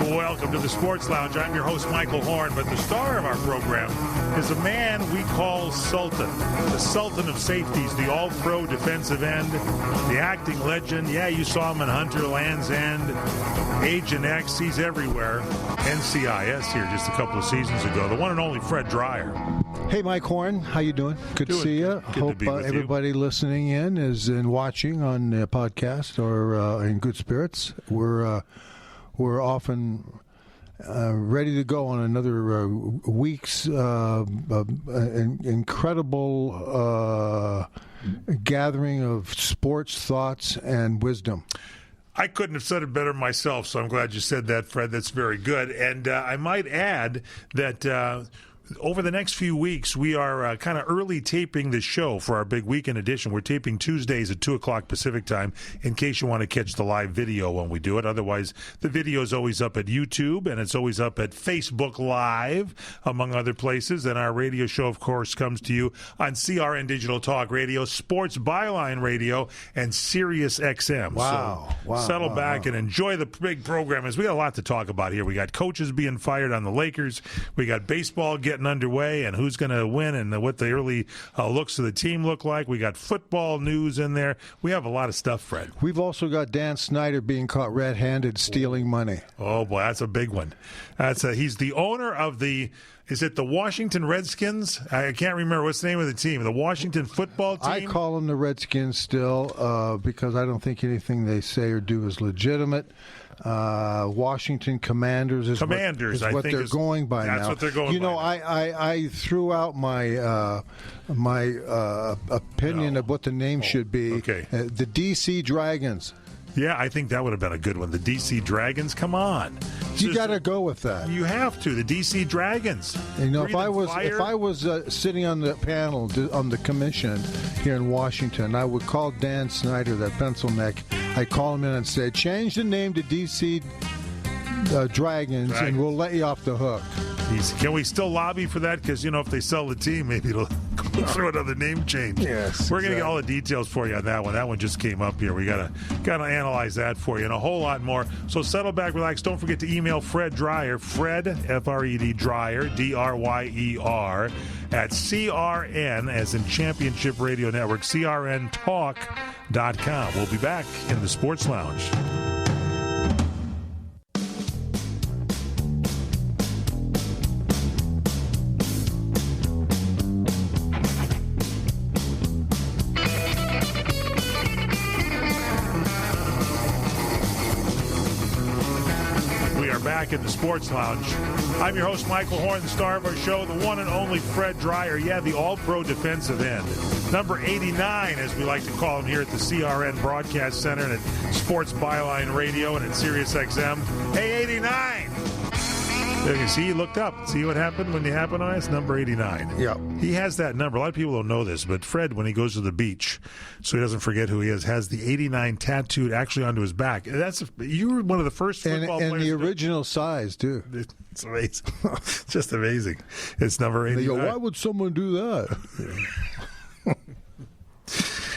Welcome to the Sports Lounge. I'm your host, Michael Horn, but the star of our program is a man we call Sultan. The Sultan of safeties, the all-pro defensive end, the acting legend. Yeah, you saw him in Hunter, Land's End, Agent X. He's everywhere. NCIS here just a couple of seasons ago. The one and only Fred Dreyer. Hey, Mike Horn. How you doing? Good to see you. Hope everybody listening in is watching on the podcast or in good spirits. We're often ready to go on another week's incredible gathering of sports thoughts and wisdom. I couldn't have said it better myself, so I'm glad you said that, Fred. That's very good. And I might add that over the next few weeks, we are kind of early taping the show for our big weekend edition. We're taping Tuesdays at 2 o'clock Pacific time in case you want to catch the live video when we do it. Otherwise, the video is always up at YouTube, and it's always up at Facebook Live, among other places. And our radio show, of course, comes to you on CRN Digital Talk Radio, Sports Byline Radio, and Sirius XM. Wow. So settle back and enjoy the big program, as we got a lot to talk about here. We got coaches being fired on the Lakers. We got baseball getting underway and who's going to win and what the early looks of the team look like. We got football news in there. We have a lot of stuff, Fred. We've also got Dan Snyder being caught red-handed stealing money. Oh, boy, that's a big one. He's the owner of is it the Washington Redskins? I can't remember. What's the name of the team? The Washington football team? I call them the Redskins still because I don't think anything they say or do is legitimate. Washington Commanders is what they're going by now. That's what they're going by. You know, I threw out my opinion of what the name should be. Okay. The DC Dragons. Yeah, I think that would have been a good one. The DC Dragons, come on. You got to go with that. You have to. The DC Dragons. You know, if I was sitting on the panel on the commission here in Washington, I would call Dan Snyder, that pencil neck. I'd call him in and say, change the name to DC Dragons, and we'll let you off the hook. Can we still lobby for that? Because, you know, if they sell the team, maybe it'll go through another name change. Yes, we're going to get all the details for you on that one. That one just came up here. We got to analyze that for you and a whole lot more. So settle back, relax. Don't forget to email Fred Dreyer, Fred, F-R-E-D, Dreyer, D-R-Y-E-R, at CRN, as in Championship Radio Network, CRNTalk.com. We'll be back in the Sports Lounge. Back in the Sports Lounge. I'm your host, Michael Horn, the star of our show, the one and only Fred Dreyer. Yeah, the all-pro defensive end. Number 89, as we like to call him here at the CRN Broadcast Center and at Sports Byline Radio and at Sirius XM. Hey, 89! There you see, he looked up. See what happened when you happened on us? Number 89. Yeah. He has that number. A lot of people don't know this, but Fred, when he goes to the beach, so he doesn't forget who he is, has the 89 tattooed actually onto his back. You were one of the first football players. And the original size, too. It's amazing. It's just amazing. It's number 89. They go, why would someone do that?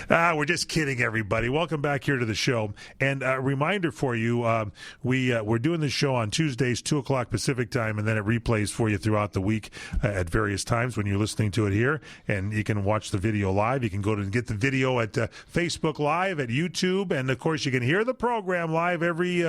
We're just kidding, everybody. Welcome back here to the show. And a reminder for you, we're doing this show on Tuesdays, 2 o'clock Pacific time, and then it replays for you throughout the week at various times when you're listening to it here. And you can watch the video live. You can go to get the video at Facebook Live, at YouTube, and, of course, you can hear the program live every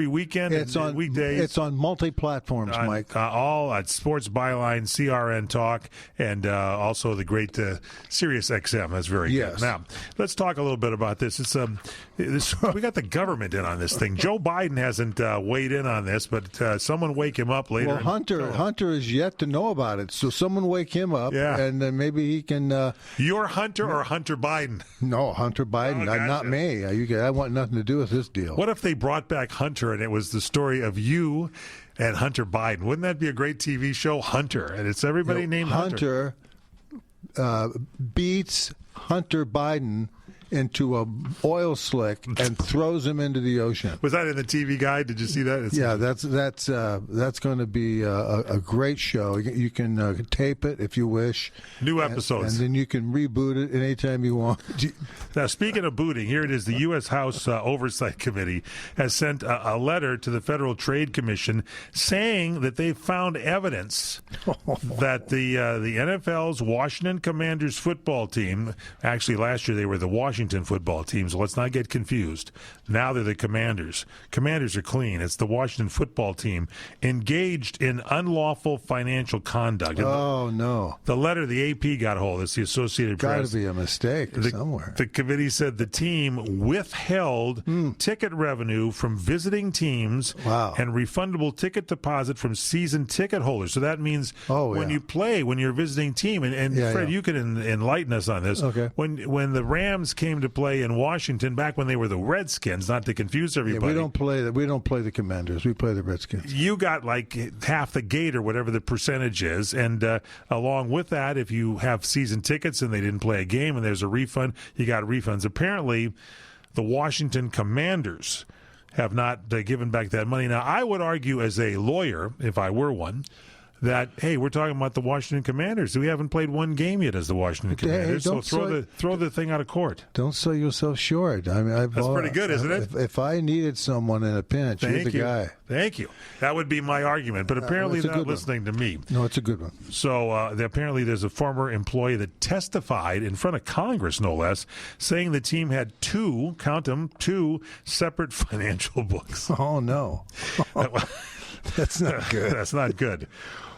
weekend and weekdays. It's on multi-platforms, Mike. All at Sports Byline, CRN Talk, and also the great Sirius XM. That's very good. Now, let's talk a little bit about this. We got the government in on this thing. Joe Biden hasn't weighed in on this, but someone wake him up later. Well, Hunter is yet to know about it, so someone wake him up, and maybe he can. You're Hunter or Hunter Biden? No, Hunter Biden, gotcha. not me. I want nothing to do with this deal. What if they brought back Hunter and it was the story of you and Hunter Biden? Wouldn't that be a great TV show, Hunter? And it's everybody named Hunter. Hunter beats Hunter Biden into a oil slick and throws him into the ocean. Was that in the TV guide? Did you see that? Yeah, that's going to be a great show. You can tape it if you wish. New episodes. And then you can reboot it anytime you want. Now, speaking of booting, here it is. The U.S. House Oversight Committee has sent a letter to the Federal Trade Commission saying that they found evidence that the NFL's Washington Commanders football team, actually last year they were the Washington football team, so let's not get confused. Now they're the Commanders. Commanders are clean. It's the Washington football team engaged in unlawful financial conduct. Oh, no. The letter the AP got hold of, it's the Associated Press. Got to be a mistake somewhere. The committee said the team withheld ticket revenue from visiting teams and refundable ticket deposit from season ticket holders. So that means when you play, when you're a visiting team, and Fred, you can enlighten us on this. Okay. When the Rams came to play in Washington, back when they were the Redskins, not to confuse everybody. We don't play the Commanders. We play the Redskins. You got like half the gate or whatever the percentage is, and along with that, if you have season tickets and they didn't play a game and there's a refund, you got refunds. Apparently, the Washington Commanders have not given back that money. Now, I would argue as a lawyer, if I were one, that, hey, we're talking about the Washington Commanders. We haven't played one game yet as the Washington Commanders, so throw the thing out of court. Don't sell yourself short. I mean, that's pretty good, isn't it? If I needed someone in a pinch, you're the guy. Thank you. That would be my argument, but apparently they're not listening to me. No, it's a good one. So apparently there's a former employee that testified in front of Congress, no less, saying the team had two separate financial books. Oh, no. That's not good. That's not good.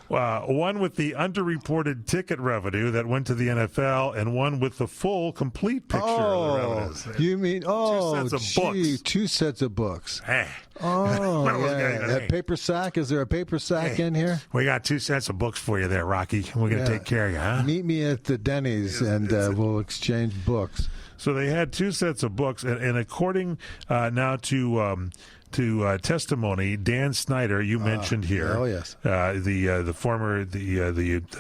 One with the underreported ticket revenue that went to the NFL, and one with the full, complete picture of the revenues. You mean, 2 sets of books. 2 sets of books. Hey. Oh, that paper sack. Is there a paper sack in here? We got 2 sets of books for you there, Rocky. We're going to take care of you, huh? Meet me at the Denny's, and we'll exchange books. So they had 2 sets of books, and according now to testimony, Dan Snyder, you mentioned here. Oh yes, the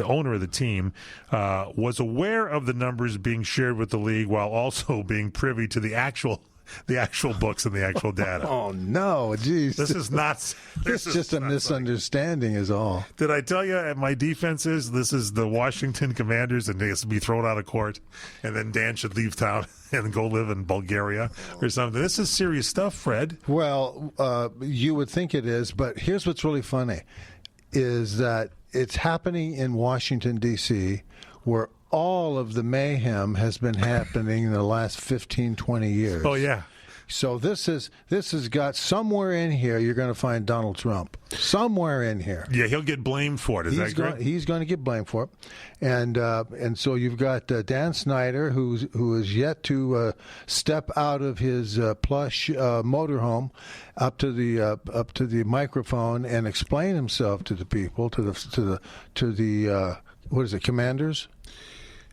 owner of the team was aware of the numbers being shared with the league while also being privy to the actual books and the actual data. Oh no, geez, this is not. This is just a misunderstanding, is all. Did I tell you my defense is this is the Washington Commanders and they has to be thrown out of court, and then Dan should leave town and go live in Bulgaria or something? This is serious stuff, Fred. Well, you would think it is, but here's what's really funny, is that it's happening in Washington, D.C., where all of the mayhem has been happening in the last 15, 20 years. Oh, yeah. So this has got somewhere in here you're going to find Donald Trump. Somewhere in here. Yeah, he'll get blamed for it. Is that correct? He's going to get blamed for it. And so you've got Dan Snyder, who is yet to step out of his plush motorhome up to the microphone and explain himself to the people, to the what is it, Commanders?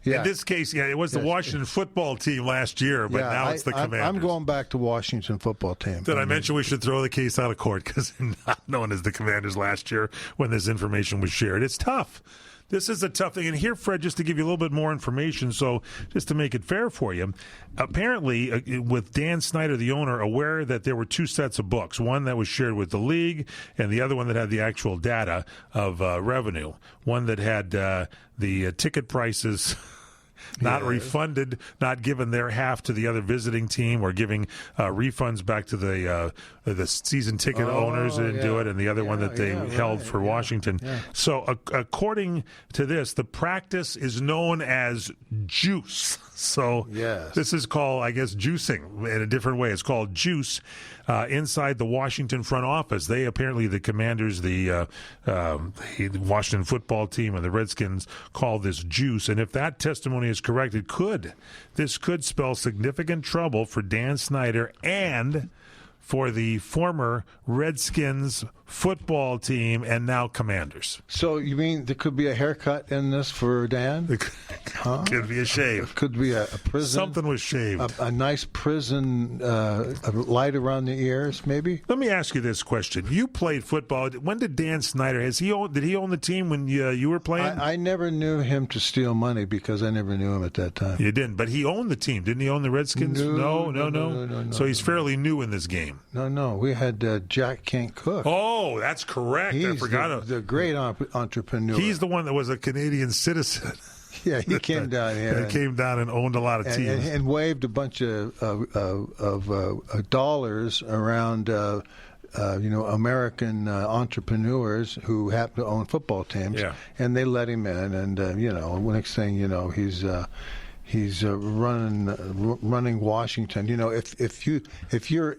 Yeah. In this case, it was the Washington football team last year, but now it's the Commanders. I'm going back to Washington football team. Did I mention we should throw the case out of court because not known as the Commanders last year when this information was shared? It's tough. This is a tough thing. And here, Fred, just to give you a little bit more information, so just to make it fair for you, apparently with Dan Snyder, the owner, aware that there were 2 sets of books, one that was shared with the league and the other one that had the actual data of revenue, one that had the ticket prices not refunded, not given their half to the other visiting team, or giving refunds back to the season ticket owners that didn't do it, and the other one that they held for Washington. Yeah. So according to this, the practice is known as juice. So this is called, I guess, juicing in a different way. It's called juice inside the Washington front office. They apparently, the Commanders, the Washington football team, and the Redskins call this juice. And if that testimony is correct, this could spell significant trouble for Dan Snyder and for the former Redskins football team and now Commanders. So you mean there could be a haircut in this for Dan? Could be a shave. Could be a prison. Something was shaved. A nice prison light around the ears, maybe? Let me ask you this question. You played football. When did Dan Snyder, did he own the team when you were playing? I never knew him to steal money because I never knew him at that time. You didn't, but he owned the team. Didn't he own the Redskins? No. So he's fairly new in this game. No. We had Jack Kent Cooke. Oh, that's correct. I forgot. The great entrepreneur. He's the one that was a Canadian citizen. Yeah, he came down here. He came down and owned a lot of teams. And waved a bunch of dollars around, American entrepreneurs who happen to own football teams. Yeah. And they let him in. And, next thing you know, he's running Washington. If you're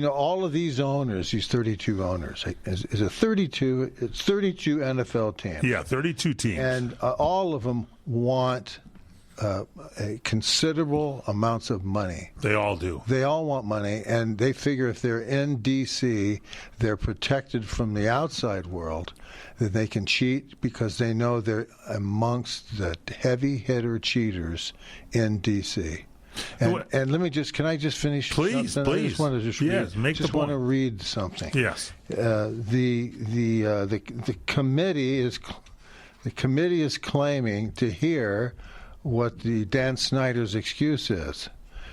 all of these owners, these 32 owners, is a 32 NFL teams. Yeah, 32 teams. And all of them want a considerable amounts of money. They all do. They all want money, and they figure if they're in D.C., they're protected from the outside world, that they can cheat because they know they're amongst the heavy hitter cheaters in D.C. And let me can I just finish? Please, something? please. I just want to want to read something. Yes. The committee is claiming to hear what the Dan Snyder's excuse is.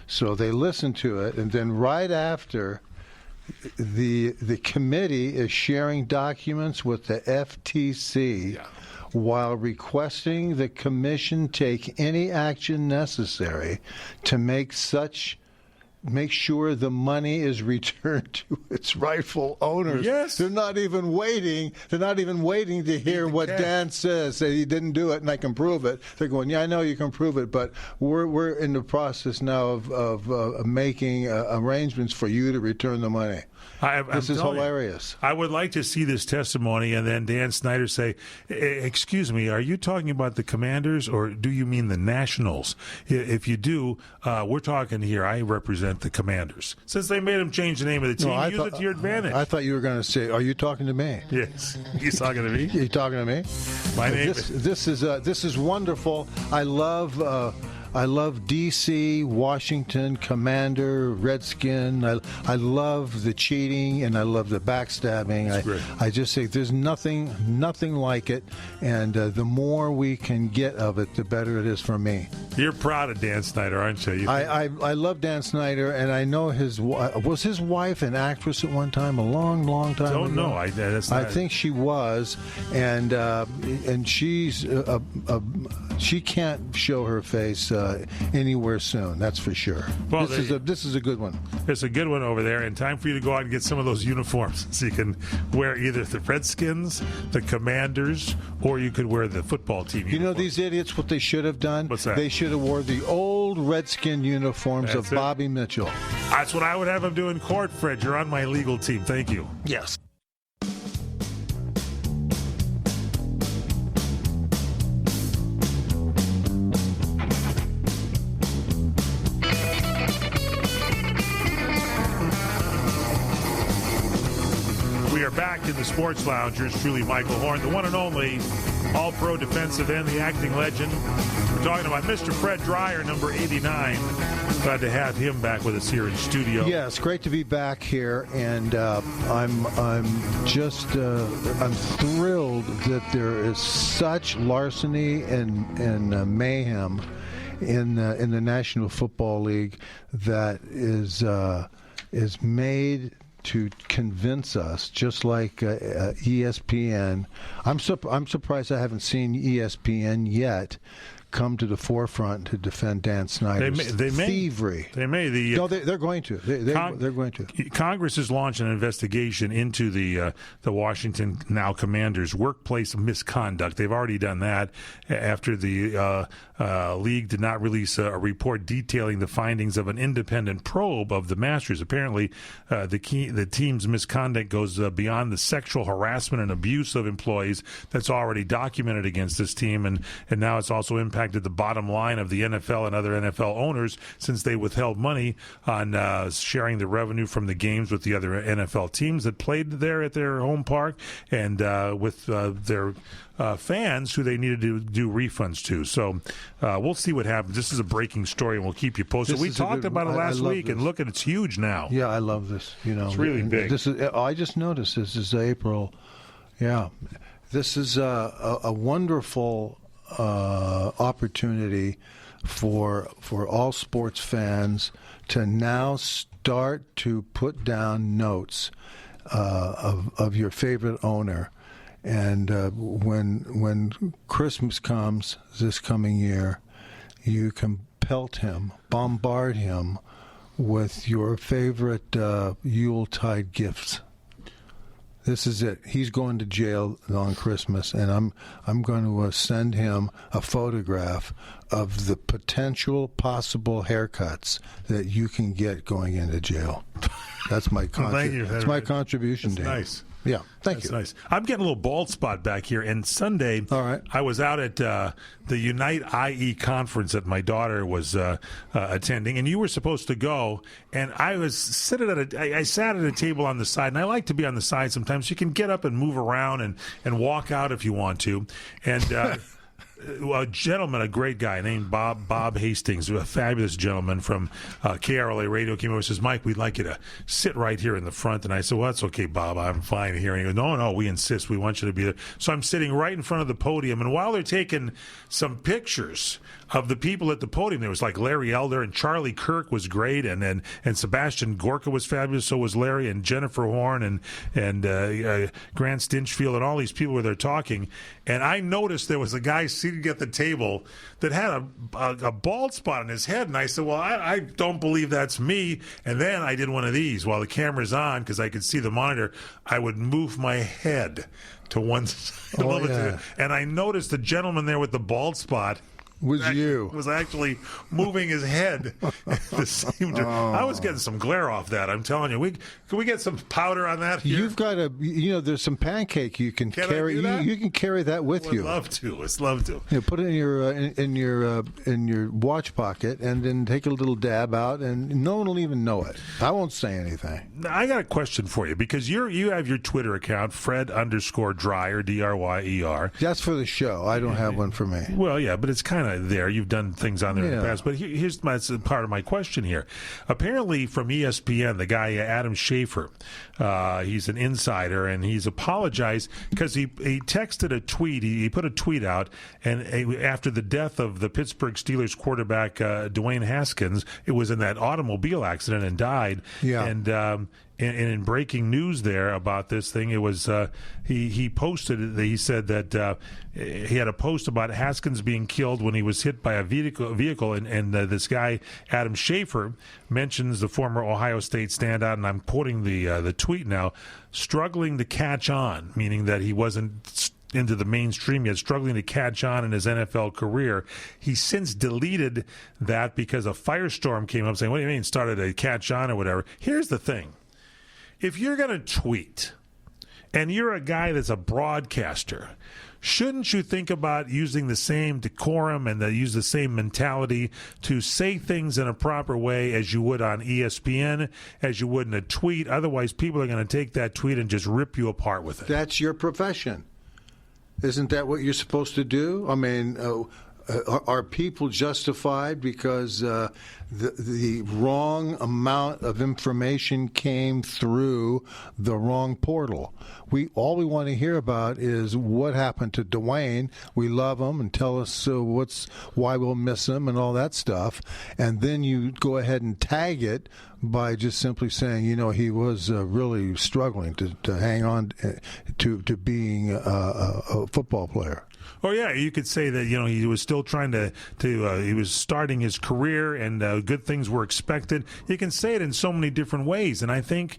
So they listen to it, and then right after, the committee is sharing documents with the FTC. Yeah. While requesting the commission take any action necessary to make sure the money is returned to its rightful owners. Yes. They're not even waiting. They're not even waiting to hear what Dan says, that he didn't do it and I can prove it. They're going, yeah, I know you can prove it, but we're in the process now of making arrangements for you to return the money. This is hilarious. I would like to see this testimony and then Dan Snyder say, excuse me, are you talking about the Commanders or do you mean the Nationals? If you do, we're talking here, I represent the Commanders. Since they made him change the name of the team, use it to your advantage. I thought you were going to say, are you talking to me? Yes. He's talking to me? You're talking to me? My name this is wonderful. I love D.C., Washington, Commander, Redskin. I love the cheating and I love the backstabbing. I just say there's nothing like it, and the more we can get of it, the better it is for me. You're proud of Dan Snyder, aren't you? I love Dan Snyder, and I know his wife an actress at one time, a long time ago? Don't know. I think she was, and she's she can't show her face anywhere soon. That's for sure. Well, this is a good one. It's a good one over there, and time for you to go out and get some of those uniforms so you can wear either the Redskins, the Commanders, or you could wear the football team uniform. These idiots, what they should have done? What's that? They should have wore the old Redskin uniforms of Bobby Mitchell. That's what I would have him do in court, Fred. You're on my legal team. Thank you. Yes. Back in the Sports Lounge, yours truly, Michael Horn, the one and only All-Pro defensive end, the acting legend. We're talking about Mr. Fred Dreyer, number 89. Glad to have him back with us here in studio. Yeah, it's great to be back here, and I'm thrilled that there is such larceny and mayhem in the National Football League that is made to convince us, just like ESPN. I'm surprised I haven't seen ESPN yet come to the forefront to defend Dan Snyder's thievery. They may. They're going to. They're going to. Congress has launched an investigation into the Washington now Commanders' workplace misconduct. They've already done that after the league did not release a report detailing the findings of an independent probe of the Masters. Apparently, the team's misconduct goes beyond the sexual harassment and abuse of employees that's already documented against this team, and now it's also impacted impacted the bottom line of the NFL and other NFL owners since they withheld money on sharing the revenue from the games with the other NFL teams that played there at their home park and with their fans who they needed to do refunds to. So we'll see what happens. This is a breaking story, and we'll keep you posted. We talked about it last week, and look, it's huge now. Yeah, I love this. It's really big. I just noticed this is April. Yeah, this is a wonderful opportunity for all sports fans to now start to put down notes of your favorite owner. And when Christmas comes this coming year, you can pelt him, bombard him with your favorite Yuletide gifts. This is it. He's going to jail on Christmas, and I'm going to send him a photograph of the possible haircuts that you can get going into jail. That's my That's my contribution to him. Nice. Yeah, thank you. That's nice. I'm getting a little bald spot back here. And Sunday, all right, I was out at the Unite IE conference that my daughter was attending, and you were supposed to go. And I was I sat at a table on the side, and I like to be on the side sometimes. You can get up and move around and walk out if you want to. And a gentleman, a great guy named Bob Hastings, a fabulous gentleman from KRLA Radio, came over and says, "Mike, we'd like you to sit right here in the front." And I said, "Well, that's okay, Bob. I'm fine here." And he goes, No, we insist. We want you to be there. So I'm sitting right in front of the podium. And while they're taking some pictures of the people at the podium, there was like Larry Elder and Charlie Kirk was great. And Sebastian Gorka was fabulous. So was Larry, and Jennifer Horn and Grant Stinchfield, and all these people were there talking. And I noticed there was a guy seated at the table that had a bald spot on his head, and I said, "Well, I don't believe that's me." And then I did one of these while the camera's on because I could see the monitor. I would move my head to one side, and I noticed the gentleman there with the bald spot was actually moving his head. I was getting some glare off that. I'm telling you, can we get some powder on that here? You've got there's some pancake you can carry. You can carry that with you. Let's love to. Put it in your watch pocket, and then take a little dab out, and no one will even know it. I won't say anything. I got a question for you because you have your Twitter account, Fred_Dryer, DRYER. That's for the show. I don't have one for me. Well, yeah, but it's kind of there. You've done things on there in the past. But here's part of my question here. Apparently from ESPN, the guy Adam Schefter, he's an insider, and he's apologized because he texted a tweet. He put a tweet out, and after the death of the Pittsburgh Steelers quarterback Dwayne Haskins, it was in that automobile accident and died. Yeah. And in breaking news there about this thing, it was he posted. He said that he had a post about Haskins being killed when he was hit by a vehicle, and this guy Adam Schefter mentions the former Ohio State standout, and I'm quoting the tweet now, struggling to catch on, meaning that he wasn't into the mainstream yet, struggling to catch on in his NFL career. He's since deleted that because a firestorm came up saying, "What do you mean started to catch on or whatever?" Here's the thing. If you're going to tweet and you're a guy that's a broadcaster, shouldn't you think about using the same decorum and use the same mentality to say things in a proper way as you would on ESPN, as you would in a tweet? Otherwise, people are going to take that tweet and just rip you apart with it. That's your profession. Isn't that what you're supposed to do? I mean, are people justified because the wrong amount of information came through the wrong portal? All we want to hear about is what happened to Dwayne. We love him, and tell us why we'll miss him and all that stuff. And then you go ahead and tag it by just simply saying, he was really struggling to hang on to being a football player. Oh, yeah, you could say that, he was still trying to he was starting his career, and good things were expected. You can say it in so many different ways, and I think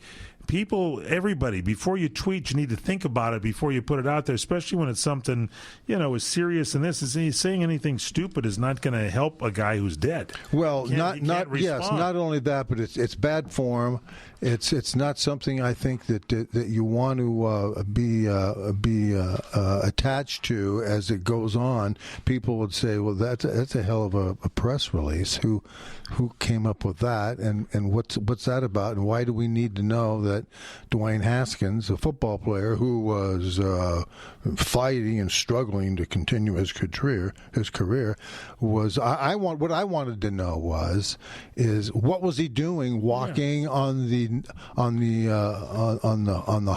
people, everybody, before you tweet, you need to think about it before you put it out there, especially when it's something, as serious. And this is saying anything stupid is not going to help a guy who's dead. Well, not only that, but it's bad form. It's not something I think that you want to be attached to as it goes on. People would say, well, that's a hell of a press release. Who came up with that, and what's that about, and why do we need to know that Dwayne Haskins, a football player who was fighting and struggling to continue his career, was what I wanted to know is what was he doing walking on the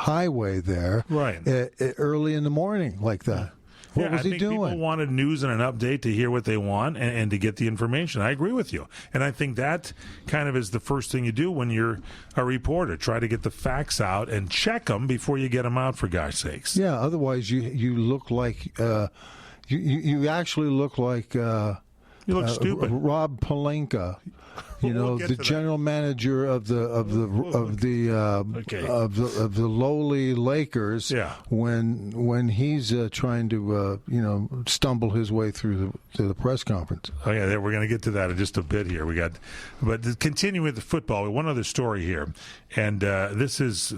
highway there, right, early in the morning like that. What was he doing? People wanted news and an update to hear what they want and to get the information. I agree with you. And I think that kind of is the first thing you do when you're a reporter. Try to get the facts out and check them before you get them out, for gosh sakes. Yeah, otherwise you look like you actually look like you look stupid. Rob Pelinka. The general manager of the lowly Lakers. Yeah. When he's trying to stumble his way through the press conference. Oh yeah, we're going to get to that in just a bit here. But to continue with the football, one other story here, and this is.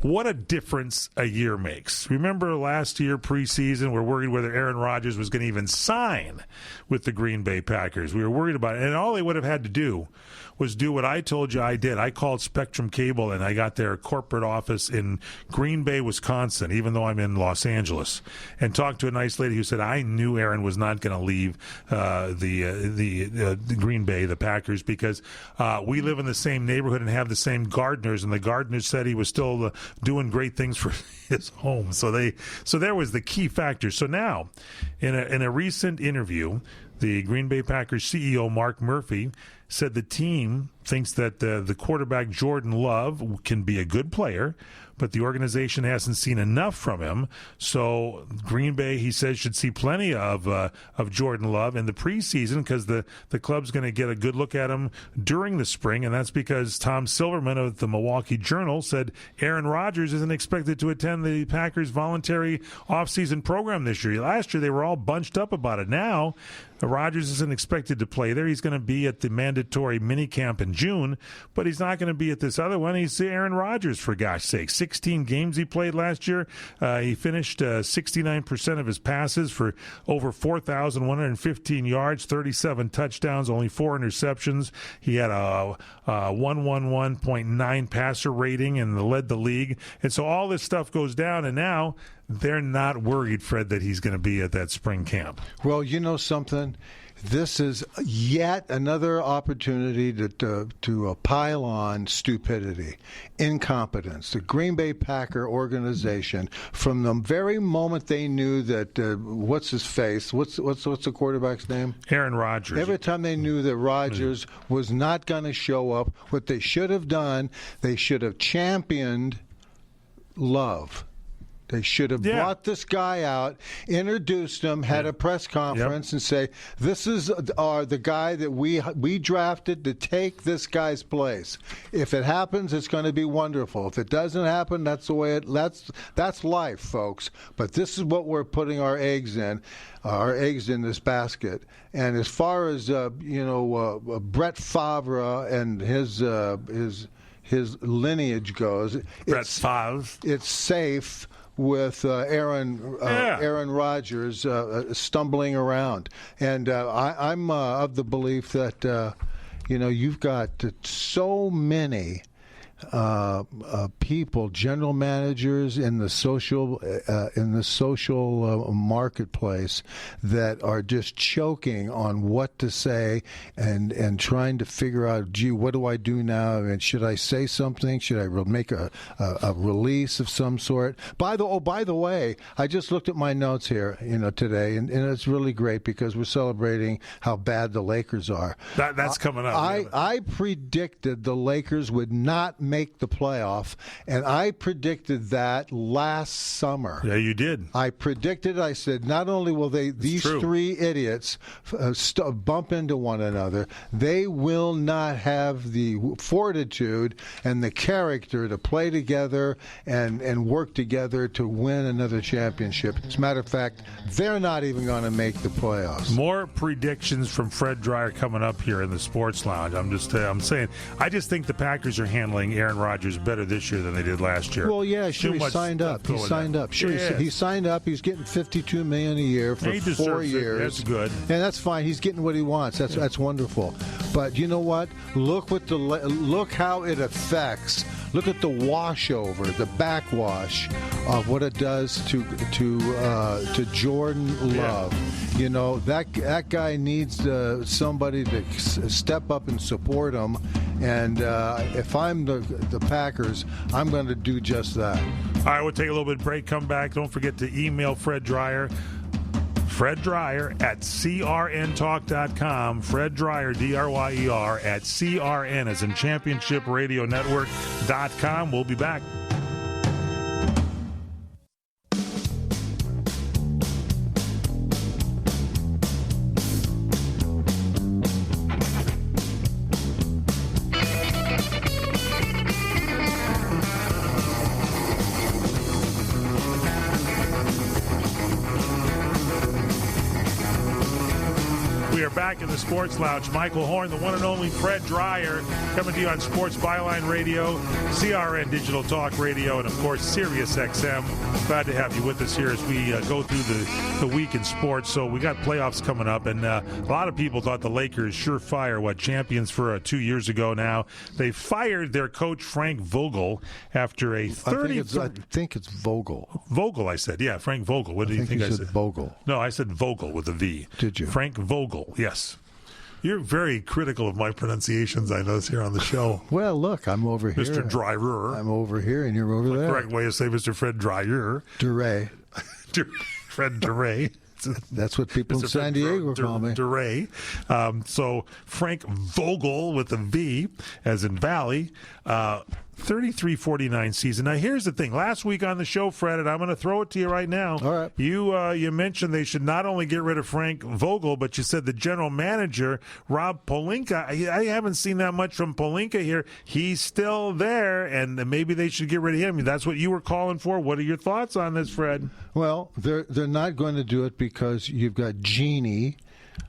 What a difference a year makes. Remember last year preseason, we're worried whether Aaron Rodgers was going to even sign with the Green Bay Packers. We were worried about it. And all they would have had to do was do what I told you I did. I called Spectrum Cable, and I got their corporate office in Green Bay, Wisconsin, even though I'm in Los Angeles, and talked to a nice lady who said, I knew Aaron was not going to leave the Green Bay, the Packers, because we live in the same neighborhood and have the same gardeners, and the gardeners said he was still doing great things for his home. So there was the key factor. So now, in a recent interview, the Green Bay Packers CEO Mark Murphy said the team thinks that the quarterback Jordan Love can be a good player, but the organization hasn't seen enough from him. So Green Bay, he says, should see plenty of Jordan Love in the preseason, because the club's going to get a good look at him during the spring, and that's because Tom Silverman of the Milwaukee Journal said Aaron Rodgers isn't expected to attend the Packers' voluntary offseason program this year. Last year, they were all bunched up about it. Now, Rodgers isn't expected to play there. He's going to be at the mandatory minicamp in June, but he's not going to be at this other one. He's Aaron Rodgers, for gosh sake. 16 games he played last year. He finished 69% of his passes for over 4,115 yards, 37 touchdowns, only 4 interceptions. He had a 111.9 passer rating and led the league. And so all this stuff goes down, and now they're not worried, Fred, that he's going to be at that spring camp. Well, you know something? This is yet another opportunity to pile on stupidity, incompetence. The Green Bay Packer organization, from the very moment they knew that what's the quarterback's name? Aaron Rodgers. Every time they knew that Rodgers was not going to show up, what they should have done, they should have championed Love. They should have brought this guy out, introduced him, had a press conference, and say, "This is the guy that we drafted to take this guy's place. If it happens, it's going to be wonderful. If it doesn't happen, that's the way that's life, folks. But this is what we're putting our eggs in this basket. And as far as Brett Favre and his lineage goes, it's safe." With Aaron Rodgers stumbling around, and I'm of the belief that you've got so many people, general managers in the social marketplace that are just choking on what to say and trying to figure out, gee, what do I do now? And should I say something? Should I make a release of some sort? By the way, I just looked at my notes here, today, and it's really great because we're celebrating how bad the Lakers are. That's coming up. I predicted the Lakers would not make the playoff, and I predicted that last summer. Yeah, you did. I predicted. I said, not only will these three idiots bump into one another, they will not have the fortitude and the character to play together and work together to win another championship. As a matter of fact, they're not even going to make the playoffs. More predictions from Fred Dreyer coming up here in the Sports Lounge. I'm saying, I just think the Packers are handling Aaron Rodgers better this year than they did last year. Well, yeah, sure. He signed up. Sure, he signed up. He's getting $52 million a year for 4 years. That's good, and that's fine. He's getting what he wants. That's wonderful. But you know what? Look how it affects. Look at the washover, the backwash of what it does to Jordan Love. Yeah. You know, that guy needs somebody to step up and support him. And if I'm the Packers, I'm going to do just that. All right, we'll take a little bit of break, come back. Don't forget to email Fred Dreyer. Fred Dreyer at crntalk.com. Fred Dreyer, D-R-Y-E-R, at CRN, as in Championship Radio Network.com. We'll be back. Back in the Sports Lounge, Michael Horn, the one and only Fred Dreyer, coming to you on Sports Byline Radio, CRN Digital Talk Radio, and of course Sirius XM. Glad to have you with us here as we go through the week in sports. So we got playoffs coming up, and a lot of people thought the Lakers surefire, champions for 2 years ago now. They fired their coach Frank Vogel after a 30. I think it's Vogel. Vogel, I said. Yeah, Frank Vogel. What do you think I said? Vogel. No, I said Vogel with a V. Did you? Frank Vogel. Yes. You're very critical of my pronunciations, I notice, here on the show. Well, look, I'm over here. Mr. Dreyer. I'm over here, and you're over there. The correct way to say Mr. Fred Dreyer. Duray. Fred Duray. That's what people in San Diego call me. Duray. So Frank Vogel with a V, as in Valley. 33-49 season. Now, here's the thing. Last week on the show, Fred, and I'm going to throw it to you right now. All right. You mentioned they should not only get rid of Frank Vogel, but you said the general manager, Rob Pelinka. I haven't seen that much from Pelinka here. He's still there, and maybe they should get rid of him. That's what you were calling for. What are your thoughts on this, Fred? Well, they're not going to do it because you've got Jeannie.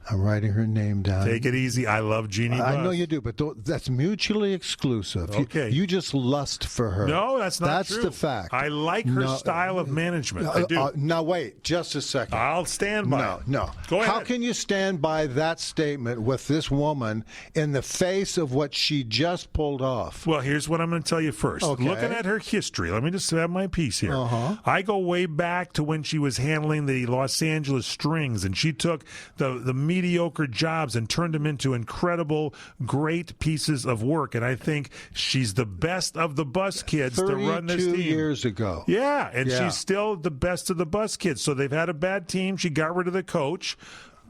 I'm writing her name down. Take it easy. I love Jeannie Buss. I know you do, but that's mutually exclusive. Okay. You just lust for her. No, that's not true. That's the fact. I like her style of management. I do. Now, wait just a second. I'll stand by it. No. Go ahead. How can you stand by that statement with this woman in the face of what she just pulled off? Well, here's what I'm going to tell you first. Okay. Looking at her history, let me just have my piece here. Uh-huh. I go way back to when she was handling the Los Angeles Strings, and she took the mediocre jobs and turned them into incredible, great pieces of work. And I think she's the best of the Buss kids to run this team. 32 years ago. Yeah, and she's still the best of the Buss kids. So they've had a bad team. She got rid of the coach.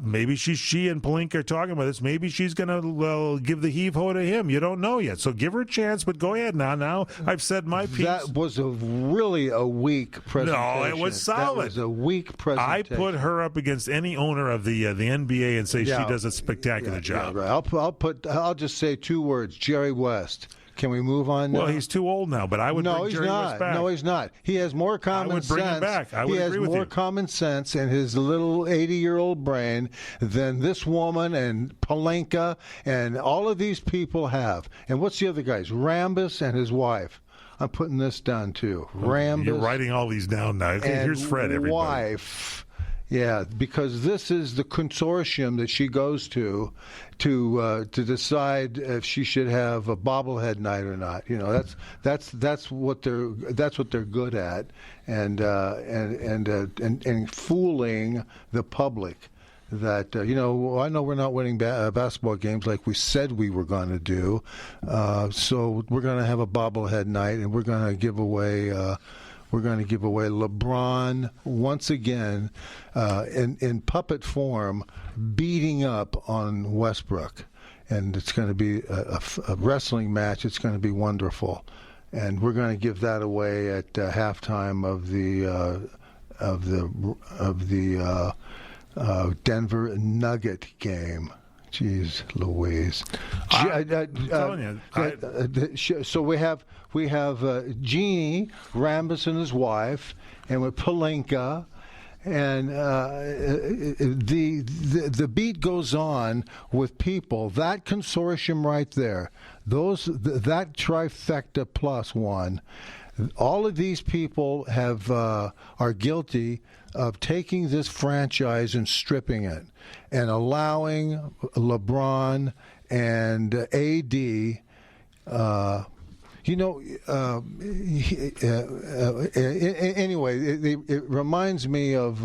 Maybe she and Pelinka are talking about this. Maybe she's going to give the heave-ho to him. You don't know yet. So give her a chance, but go ahead now. Now I've said my piece. That was really a weak presentation. No, it was solid. That was a weak presentation. I put her up against any owner of the NBA and say she does a spectacular job. Yeah, right. I'll just say two words, Jerry West. Can we move on now? Well, he's too old now, but I would bring Jerry West back. No, he's not. He has more common sense. I would bring him back. I would agree with you. He has more common sense in his little 80-year-old brain than this woman and Pelinka and all of these people have. And what's the other guys? Rambis and his wife. I'm putting this down, too. Rambis. You're writing all these down now. Here's Fred, everybody. Wife. Yeah, because this is the consortium that she goes to decide if she should have a bobblehead night or not. You know, that's what they're good at, and fooling the public. That I know we're not winning basketball games like we said we were going to do, so we're going to have a bobblehead night, and we're going to give away. We're going to give away LeBron once again in puppet form, beating up on Westbrook. and it's going to be a wrestling match. It's going to be wonderful, and we're going to give that away at halftime of the Denver Nugget game. Jeez Louise! I'm telling you. So we have Genie, Rambus and his wife, and with Palenka, and the beat goes on with people. That consortium right there, that trifecta plus one. All of these people are guilty of taking this franchise and stripping it and allowing LeBron and AD. Anyway, it reminds me of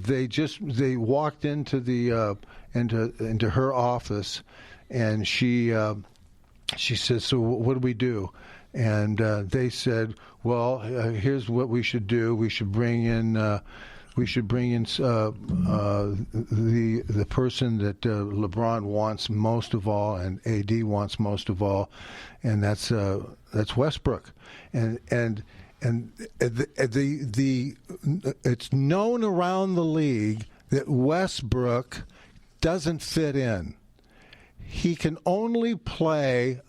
they walked into the into her office, and she says, "So what do we do?" And they said, "Well, here's what we should do. We should bring in the person that LeBron wants most of all, and AD wants most of all, and that's Westbrook." And it's known around the league that Westbrook doesn't fit in. He can only play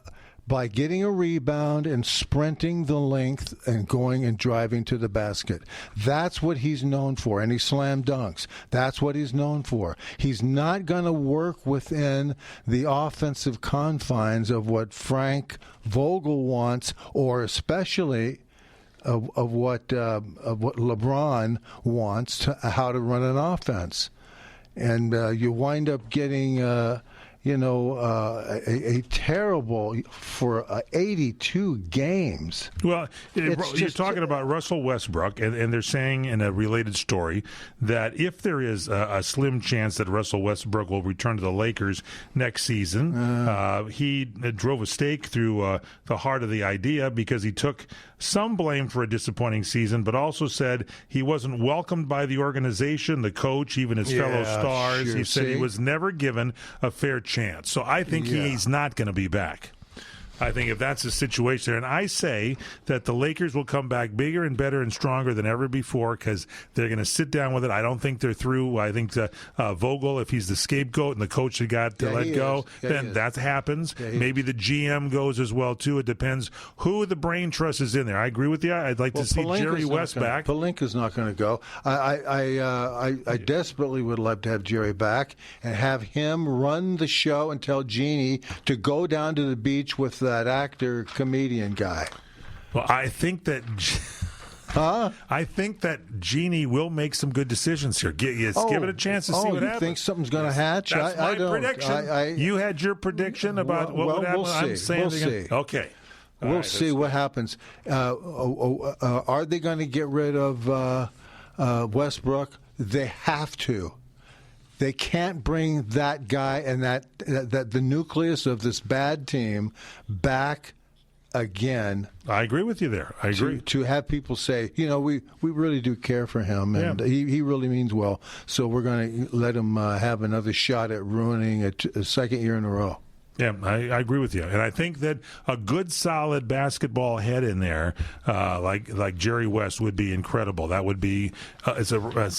by getting a rebound and sprinting the length and going and driving to the basket. That's what he's known for, and he slam dunks. That's what he's known for. He's not going to work within the offensive confines of what Frank Vogel wants, or especially of what LeBron wants, how to run an offense. And you wind up getting a terrible for 82 games. Well, you're talking about Russell Westbrook, and they're saying in a related story that if there is a slim chance that Russell Westbrook will return to the Lakers next season, he drove a stake through the heart of the idea because he took some blame for a disappointing season, but also said he wasn't welcomed by the organization, the coach, even his fellow stars. Sure. He said he was never given a fair chance. So I think he's not going to be back. I think if that's the situation, and I say that the Lakers will come back bigger and better and stronger than ever before because they're going to sit down with it. I don't think they're through. I think Vogel, if he's the scapegoat and the coach that got let go, then that happens. Maybe the GM goes as well, too. It depends who the brain trust is in there. I agree with you. I'd like to see Jerry West back. Palenka's not going to go. I desperately would love to have Jerry back and have him run the show and tell Jeannie to go down to the beach with that actor comedian guy. Well, I think that Jeannie will make some good decisions here. Give it a chance to see what happens. You think something's going to hatch? That's my prediction. You had your prediction about what would happen. We'll see. Okay. We'll see what happens. Are they going to get rid of Westbrook? They have to. They can't bring that guy and that the nucleus of this bad team back again. I agree with you there. I agree. To have people say, we really do care for him, and he really means well, so we're going to let him have another shot at ruining a second year in a row. Yeah, I agree with you, and I think that a good, solid basketball head in there, like Jerry West, would be incredible. That would be it's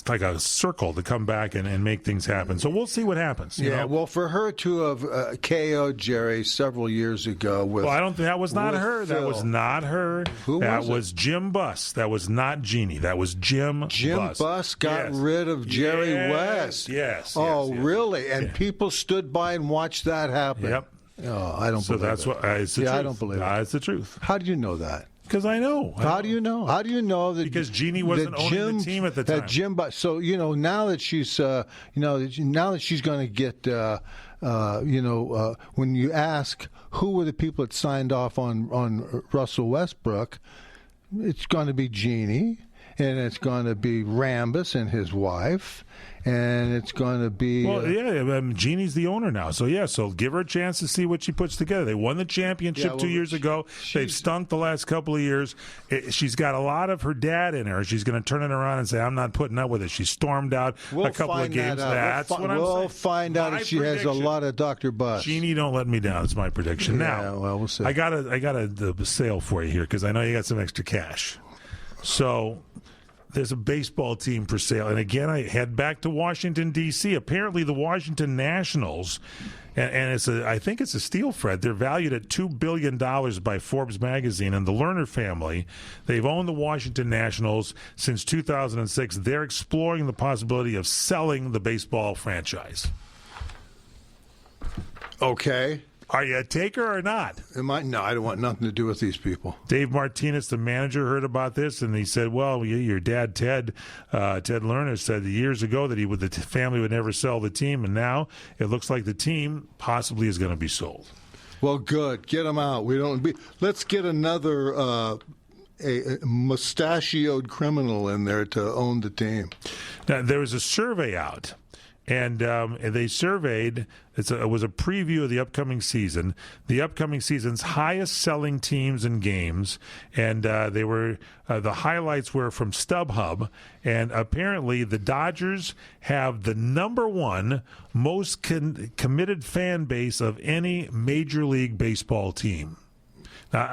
like a circle to come back and make things happen. So we'll see what happens. You know? Well, for her to have KO'd Jerry several years ago with, I don't think that was not her. Phil. That was not her. Who that was Jim Buss. That was not Jeannie. That was Jim Buss. Jim Buss got rid of Jerry West. Yes. Really? And people stood by and watched that happen. Yep. Oh, I don't believe that's it. What, it's the truth. I don't believe it. It's the truth. How do you know that? Because I know. How do you know? How do you know that? Because Jeannie wasn't owning the team at the time. Jim, so now that she's, now that she's going to get, when you ask who were the people that signed off on Russell Westbrook, it's going to be Jeannie, and it's going to be Rambus and his wife, and it's going to be. Well, Jeannie's the owner now, so give her a chance to see what she puts together. They won the championship 2 years ago. They've stunk the last couple of years. She's got a lot of her dad in her. She's going to turn it around and say, "I'm not putting up with it." She stormed out a couple of games. That's what I'm saying. We'll find out if she has a lot of Dr. Buzz. Jeannie, don't let me down. It's my prediction. Now, we'll see. I got a sale for you here because I know you got some extra cash. So there's a baseball team for sale. And again, I head back to Washington, D.C. Apparently the Washington Nationals, and I think it's a steal, Fred. They're valued at $2 billion by Forbes magazine. And the Lerner family, they've owned the Washington Nationals since 2006. They're exploring the possibility of selling the baseball franchise. Okay. Are you a taker or not? No, I don't want nothing to do with these people. Dave Martinez, the manager, heard about this, and he said, well, your dad, Ted Lerner, said years ago that the family would never sell the team, and now it looks like the team possibly is going to be sold. Well, good. Get them out. Let's get another a mustachioed criminal in there to own the team. Now, there was a survey out. And they surveyed, it was a preview of the upcoming season, the upcoming season's highest-selling teams and games. And they were the highlights were from StubHub. And apparently the Dodgers have the number one most committed fan base of any Major League Baseball team. Now,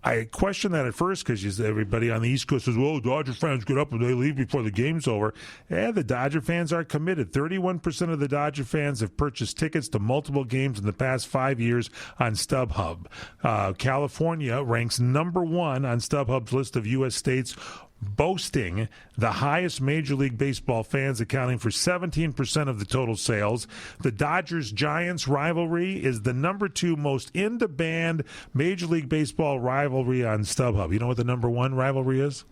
I questioned that at first because everybody on the East Coast says, well, Dodger fans get up and they leave before the game's over. Yeah, the Dodger fans are committed. 31% of the Dodger fans have purchased tickets to multiple games in the past 5 years on StubHub. California ranks number one on StubHub's list of U.S. states boasting the highest Major League Baseball fans, accounting for 17% of the total sales. The Dodgers-Giants rivalry is the number two most in-demand Major League Baseball rivalry on StubHub. You know what the number one rivalry is?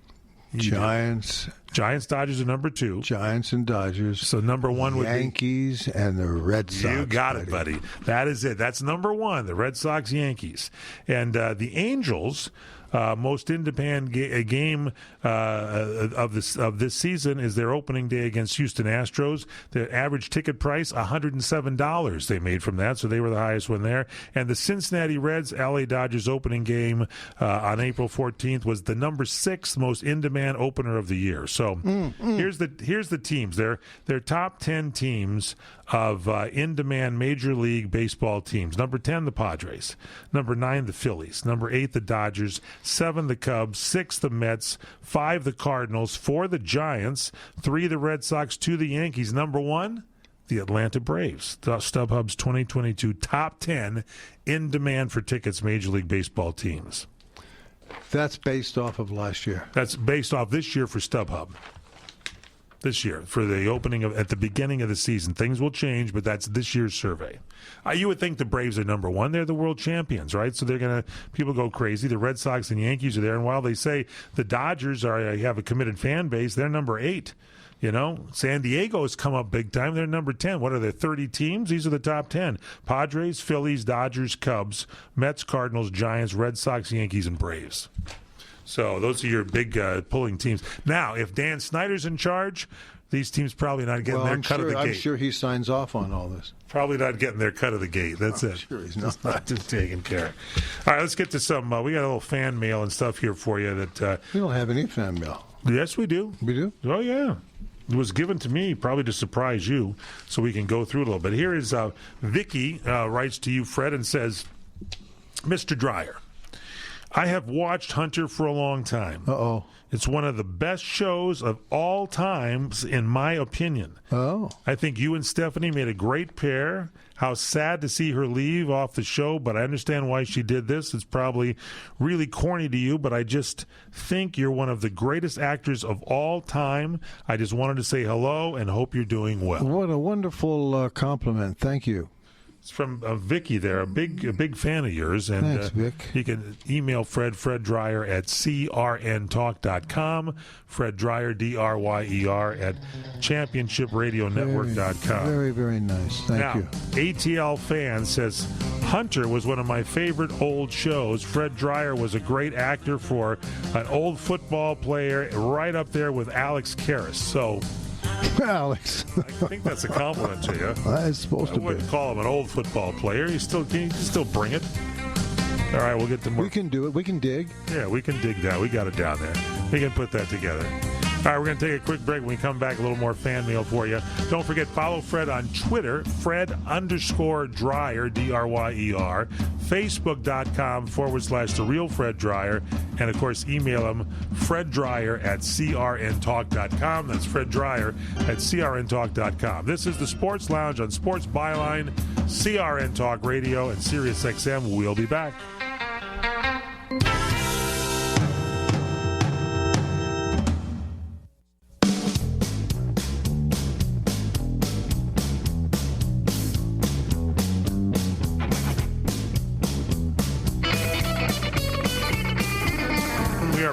Giants. Dodgers are number two. Giants and Dodgers. So number one would be Yankees and the Red Sox. You got it, buddy. That is it. That's number one, the Red Sox, Yankees. And the Angels, most in-demand game of this season is their opening day against Houston Astros. The average ticket price, $107 they made from that, so they were the highest one there. And the Cincinnati Reds, LA Dodgers opening game on April 14th was the number 6 most in-demand opener of the year. So here's the teams. They're top 10 teams of in-demand Major League Baseball teams. Number 10, the Padres. Number 9, the Phillies. Number 8, the Dodgers. 7, the Cubs. 6, the Mets. 5, the Cardinals. 4, the Giants. 3, the Red Sox. 2, the Yankees. Number 1, the Atlanta Braves. StubHub's 2022 top 10 in demand for tickets Major League Baseball teams. That's based off of last year. That's based off this year for StubHub. This year, for the opening at the beginning of the season. Things will change, but that's this year's survey. You would think the Braves are number one. They're the world champions, right? So people go crazy. The Red Sox and Yankees are there. And while they say the Dodgers have a committed fan base, they're number 8. You know, San Diego has come up big time. They're number 10. What are there, 30 teams? These are the top 10. Padres, Phillies, Dodgers, Cubs, Mets, Cardinals, Giants, Red Sox, Yankees, and Braves. So those are your big pulling teams. Now, if Dan Snyder's in charge, these teams probably not getting their cut of the gate. I'm sure he signs off on all this. Probably not getting their cut of the gate. That's it. Sure he's not. Just taking care. All right, let's get to some. We got a little fan mail and stuff here for you. That we don't have any fan mail. Yes, we do. We do? Oh, yeah. It was given to me probably to surprise you, so we can go through it a little bit. Here is Vicky writes to you, Fred, and says, Mr. Dreyer, I have watched Hunter for a long time. Uh-oh. It's one of the best shows of all times, in my opinion. Oh. I think you and Stephanie made a great pair. How sad to see her leave off the show, but I understand why she did this. It's probably really corny to you, but I just think you're one of the greatest actors of all time. I just wanted to say hello and hope you're doing well. What a wonderful compliment. Thank you. It's from Vicky there, a big fan of yours. And thanks, Vic. You can email Fred Dreyer at crntalk.com, Fred Dreyer, D-R-Y-E-R, at championshipradionetwork.com. Very, very nice. Thank you. ATL fan says, Hunter was one of my favorite old shows. Fred Dreyer was a great actor for an old football player, right up there with Alex Karras. So Alex. I think that's a compliment to you. It's supposed to be. I wouldn't call him an old football player. You can still bring it. All right, we'll get to more. We can do it. We can dig. Yeah, we can dig down. We got it down there. We can put that together. All right, we're going to take a quick break. When we come back, a little more fan mail for you. Don't forget, follow Fred on Twitter, Fred_Dryer, D-R-Y-E-R, Facebook.com/The Real Fred Dryer, and, of course, email him, FredDryer@CRNTalk.com. That's Fred Dryer at CRNTalk.com. This is the Sports Lounge on Sports Byline, CRN Talk Radio, and Sirius XM. We'll be back.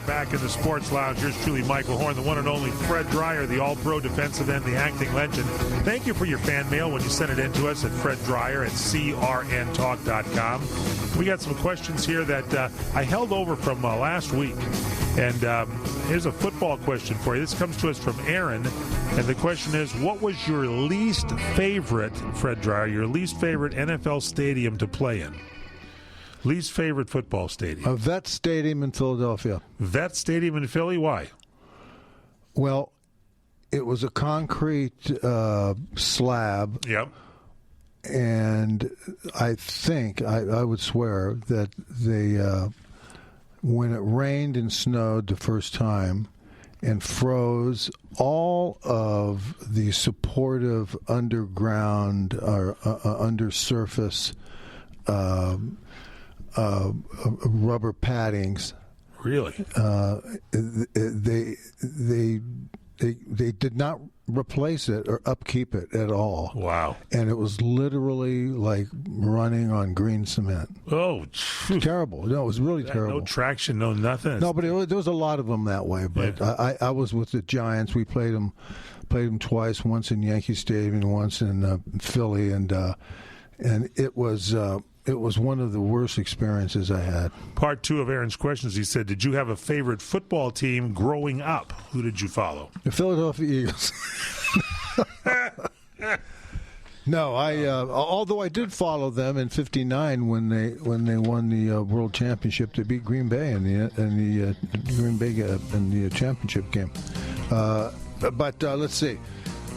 Back in the Sports Lounge. Here's truly Michael Horn, the one and only Fred Dryer, the all-pro defensive end, the acting legend. Thank you for your fan mail when you send it in to us at FredDryer@CRNTalk.com. We got some questions here that I held over from last week. And here's a football question for you. This comes to us from Aaron. And the question is, what was your least favorite, Fred Dryer, your least favorite NFL stadium to play in? Least favorite football stadium? A Vet Stadium in Philadelphia. Vet Stadium in Philly? Why? Well, it was a concrete slab. Yep. And I think, I would swear, that they, when it rained and snowed the first time and froze, all of the supportive underground or undersurface rubber paddings. Really? They did not replace it or upkeep it at all. Wow. And it was literally like running on green cement. Oh, terrible. No, it was really terrible. No traction, no nothing. No, but there was a lot of them that way. But yeah. I was with the Giants. We played them twice, once in Yankee Stadium and once in Philly, and it was one of the worst experiences I had. Part two of Aaron's questions, he said, did you have a favorite football team growing up? Who did you follow? The Philadelphia Eagles. No, although I did follow them in '59 when they won the World Championship to beat Green Bay in the championship game. But let's see.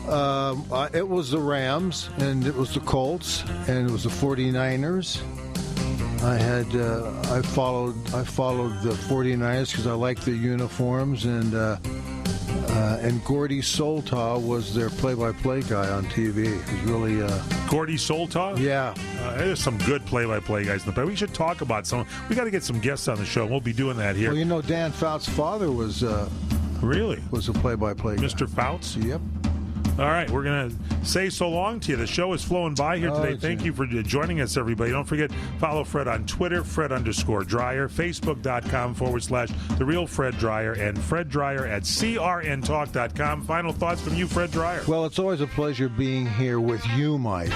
It was the Rams, and it was the Colts, and it was the 49ers. I followed the 49ers because I liked their uniforms, and Gordy Soltau was their play-by-play guy on TV. He was really Gordy Soltau? Yeah. There's some good play-by-play guys in the play. We should talk about some. We got to get some guests on the show. We'll be doing that here. Well, Dan Fouts' father was really a play-by-play guy. Mr. Fouts? Yep. All right, we're going to say so long to you. The show is flowing by here today. Thank you for joining us, everybody. Don't forget, follow Fred on Twitter, Fred_Dryer, Facebook.com/The Real Fred Dryer, and Fred Dryer at CRNTalk.com. Final thoughts from you, Fred Dryer. Well, it's always a pleasure being here with you, Mike.